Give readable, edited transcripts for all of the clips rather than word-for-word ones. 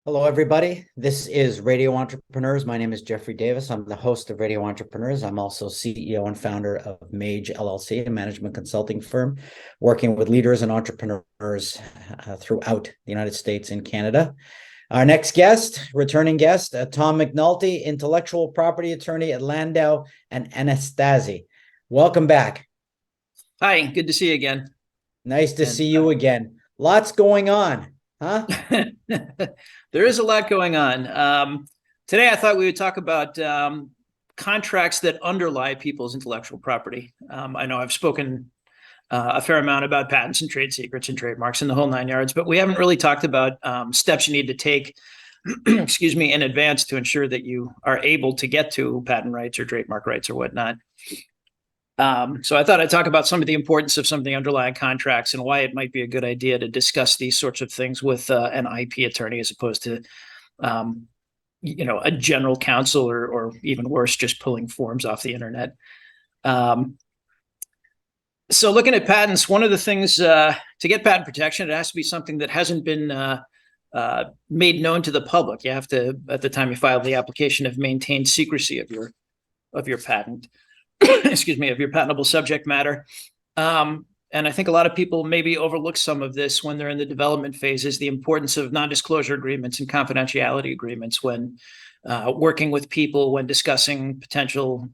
Hello, everybody. This is Radio Entrepreneurs. My name is Jeffrey Davis. I'm the host of Radio Entrepreneurs. I'm also CEO and founder of Mage LLC, a management consulting firm working with leaders and entrepreneurs throughout the United States and Canada. Our next guest, returning guest, Tom McNulty, intellectual property attorney at Lando and Anastasi. Welcome back. Hi, good to see you again. Nice to see you again. Lots going on, huh? There is a lot going on. Today, I thought we would talk about contracts that underlie people's intellectual property. I know I've spoken a fair amount about patents and trade secrets and trademarks and the whole nine yards, but we haven't really talked about steps you need to take, excuse me, in advance to ensure that you are able to get to patent rights or trademark rights or whatnot. So I thought I'd talk about some of the importance of some of the underlying contracts and why it might be a good idea to discuss these sorts of things with an IP attorney as opposed to, a general counsel or even worse, just pulling forms off the internet. So looking at patents, one of the things to get patent protection, it has to be something that hasn't been made known to the public. You have to, at the time you file the application, have maintained secrecy of your patent. Excuse me, of your patentable subject matter. And I think a lot of people maybe overlook some of this when they're in the development phases, the importance of non-disclosure agreements and confidentiality agreements when working with people, when discussing potential,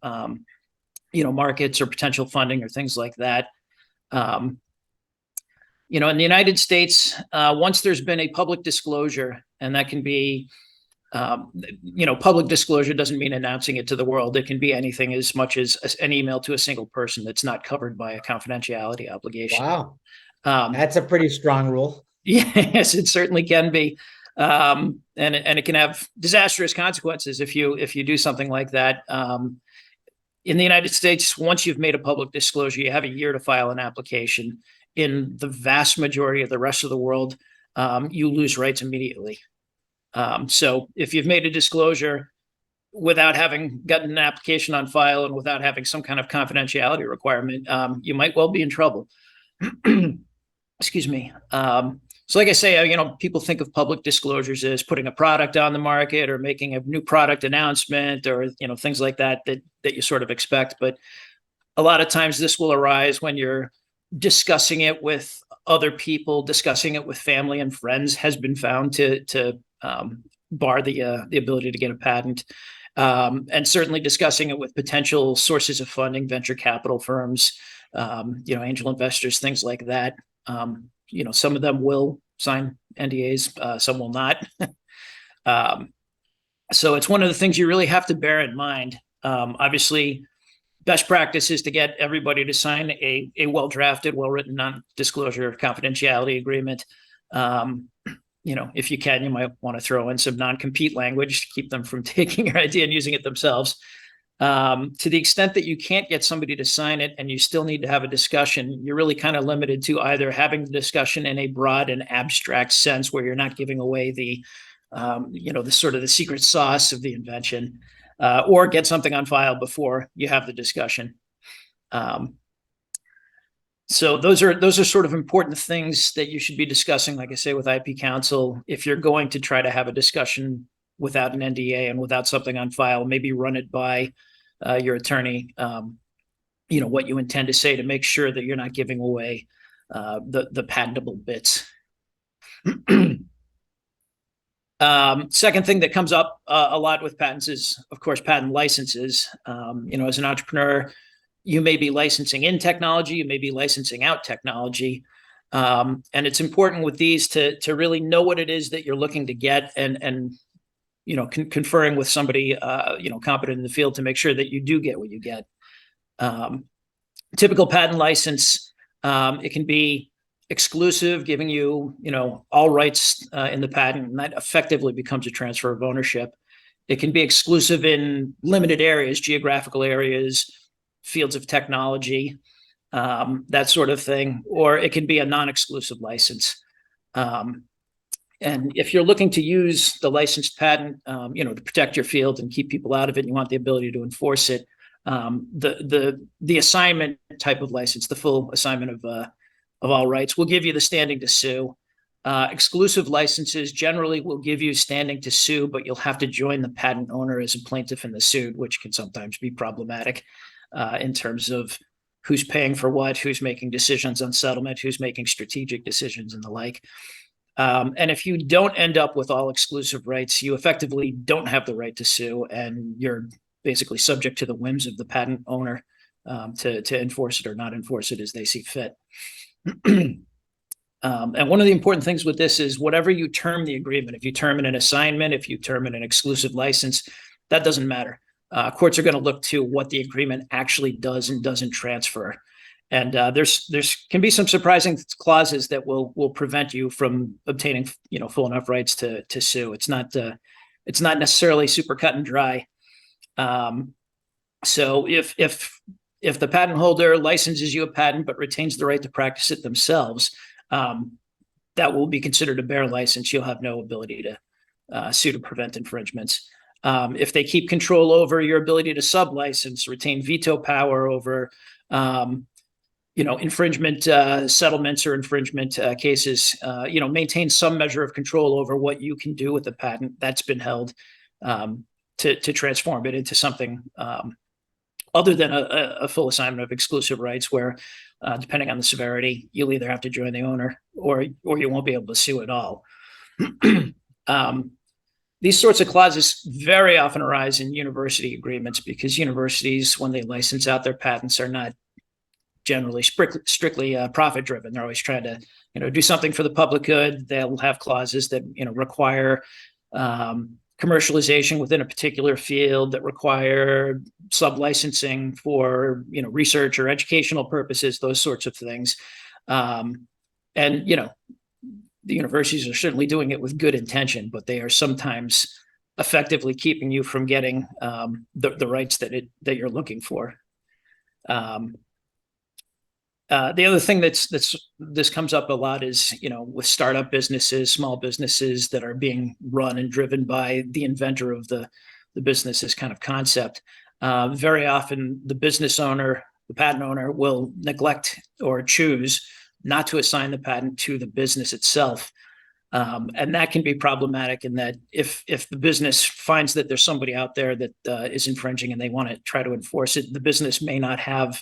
markets or potential funding or things like that. In the United States, once there's been a public disclosure, and that can be public disclosure doesn't mean announcing it to the world. It can be anything as much as an email to a single person that's not covered by a confidentiality obligation. Wow. That's a pretty strong rule. Yes, it certainly can be. And it can have disastrous consequences if you do something like that. In the United States, once you've made a public disclosure, you have a year to file an application. In the vast majority of the rest of the world, you lose rights immediately. So if you've made a disclosure without having gotten an application on file and without having some kind of confidentiality requirement, you might well be in trouble. Excuse me. So like I say, people think of public disclosures as putting a product on the market or making a new product announcement or, things like that you sort of expect. But a lot of times this will arise when you're discussing it with other people, discussing it with family and friends has been found to bar the ability to get a patent, and certainly discussing it with potential sources of funding, venture capital firms, angel investors, things like that. Some of them will sign NDAs, some will not. So it's one of the things you really have to bear in mind. Obviously, best practice is to get everybody to sign a well-drafted, well-written non-disclosure confidentiality agreement. If you can, you might want to throw in some non-compete language to keep them from taking your idea and using it themselves. To the extent that you can't get somebody to sign it and you still need to have a discussion, you're really kind of limited to either having the discussion in a broad and abstract sense where you're not giving away the sort of the secret sauce of the invention, or get something on file before you have the discussion. So those are sort of important things that you should be discussing, like I say, with IP counsel. If you're going to try to have a discussion without an NDA and without something on file, maybe run it by your attorney, what you intend to say to make sure that you're not giving away the patentable bits. Second thing that comes up a lot with patents is, of course, patent licenses. As an entrepreneur, you may be licensing in technology, you may be licensing out technology. And it's important with these to really know what it is that you're looking to get and conferring with somebody, competent in the field to make sure that you do get what you get. Typical patent license, it can be exclusive, giving you, all rights in the patent, and that effectively becomes a transfer of ownership. It can be exclusive in limited areas, geographical areas, fields of technology, that sort of thing, or it can be a non-exclusive license. And if you're looking to use the licensed patent, to protect your field and keep people out of it, and you want the ability to enforce it, the assignment type of license, the full assignment of all rights, will give you the standing to sue. Exclusive licenses generally will give you standing to sue, but you'll have to join the patent owner as a plaintiff in the suit, which can sometimes be problematic in terms of who's paying for what, who's making decisions on settlement, who's making strategic decisions and the like. And if you don't end up with all exclusive rights, you effectively don't have the right to sue, and you're basically subject to the whims of the patent owner to enforce it or not enforce it as they see fit. And one of the important things with this is whatever you term the agreement, if you term it an assignment, if you term it an exclusive license, that doesn't matter. Courts are going to look to what the agreement actually does and doesn't transfer. And there's can be some surprising clauses that will prevent you from obtaining full enough rights to sue. It's not necessarily super cut and dry. So if the patent holder licenses you a patent but retains the right to practice it themselves, that will be considered a bare license. You'll have no ability to sue to prevent infringements. If they keep control over your ability to sublicense, retain veto power over, infringement settlements or infringement cases, maintain some measure of control over what you can do with the patent, that's been held to transform it into something other than a full assignment of exclusive rights, where depending on the severity, you'll either have to join the owner or you won't be able to sue at all. These sorts of clauses very often arise in university agreements because universities, when they license out their patents, are not generally strictly profit driven. They're always trying to do something for the public good. They'll have clauses that require commercialization within a particular field, that require sub-licensing for research or educational purposes, those sorts of things. And the universities are certainly doing it with good intention, but they are sometimes effectively keeping you from getting the rights that you're looking for. The other thing this comes up a lot is, with startup businesses, small businesses that are being run and driven by the inventor of the business as kind of concept. Very often the business owner, the patent owner, will neglect or choose not to assign the patent to the business itself. And that can be problematic in that if the business finds that there's somebody out there that is infringing and they want to try to enforce it, the business may not have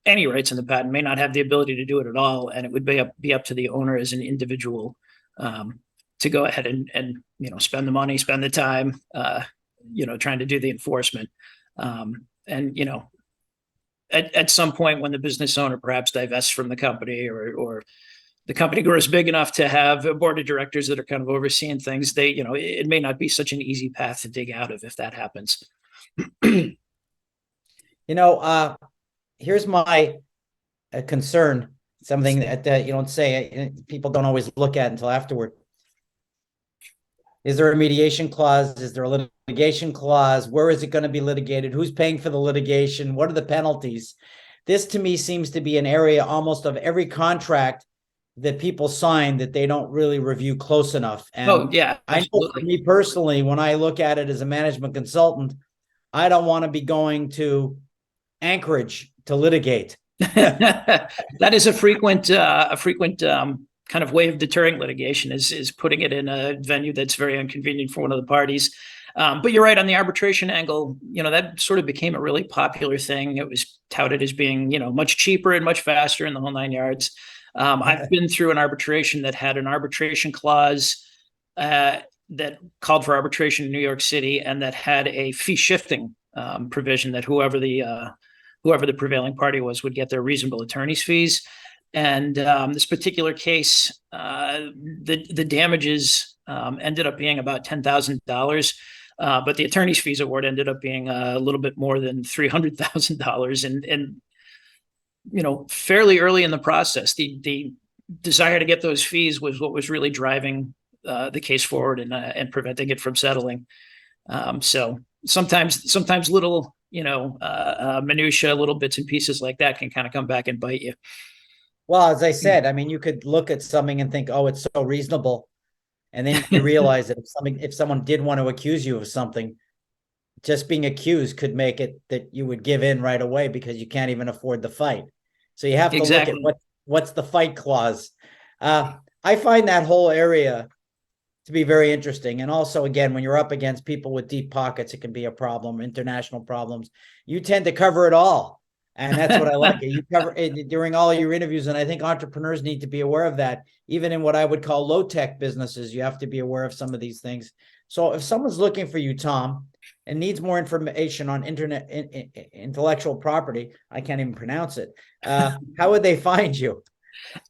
any rights in the patent, may not have the ability to do it at all. And it would be up to the owner as an individual to go ahead and spend the money, spend the time, trying to do the enforcement. At some point when the business owner perhaps divests from the company or the company grows big enough to have a board of directors that are kind of overseeing things, it may not be such an easy path to dig out of if that happens. Here's my concern, something that you don't say, people don't always look at until afterward. Is there a mediation clause? Is there a litigation clause? Where is it going to be litigated? Who's paying for the litigation? What are the penalties? This to me seems to be an area almost of every contract that people sign that they don't really review close enough. And yeah, I know for me personally, when I look at it as a management consultant, I don't want to be going to Anchorage to litigate. That is a frequent kind of way of deterring litigation is putting it in a venue that's very inconvenient for one of the parties. But you're right, on the arbitration angle, that sort of became a really popular thing. It was touted as being, much cheaper and much faster in the whole nine yards. I've been through an arbitration that had an arbitration clause that called for arbitration in New York City, and that had a fee shifting provision that whoever the prevailing party was would get their reasonable attorney's fees. And this particular case, the damages ended up being about $10,000, but the attorney's fees award ended up being a little bit more than $300,000. And fairly early in the process, the desire to get those fees was what was really driving the case forward and preventing it from settling. So sometimes little minutia, little bits and pieces like that can kind of come back and bite you. Well, as I said, I mean, you could look at something and think, oh, it's so reasonable. And then you realize that if someone did want to accuse you of something, just being accused could make it that you would give in right away because you can't even afford the fight. So you have to look at what's the fight clause. I find that whole area to be very interesting. And also, again, when you're up against people with deep pockets, it can be a problem, international problems. You tend to cover it all. And that's what I like. You cover it during all of your interviews. And I think entrepreneurs need to be aware of that. Even in what I would call low tech businesses, you have to be aware of some of these things. So if someone's looking for you, Tom, and needs more information on intellectual property, I can't even pronounce it. How would they find you?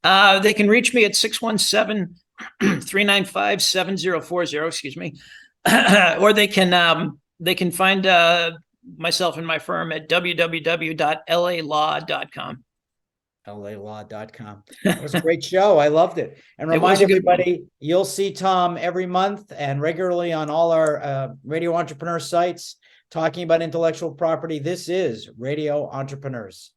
They can reach me at 617-395-7040, excuse me. Or they can find myself and my firm at www.lalaw.com. LAlaw.com. That was a great show. I loved it. And remind everybody, you'll see Tom every month and regularly on all our Radio Entrepreneur sites talking about intellectual property. This is Radio Entrepreneurs.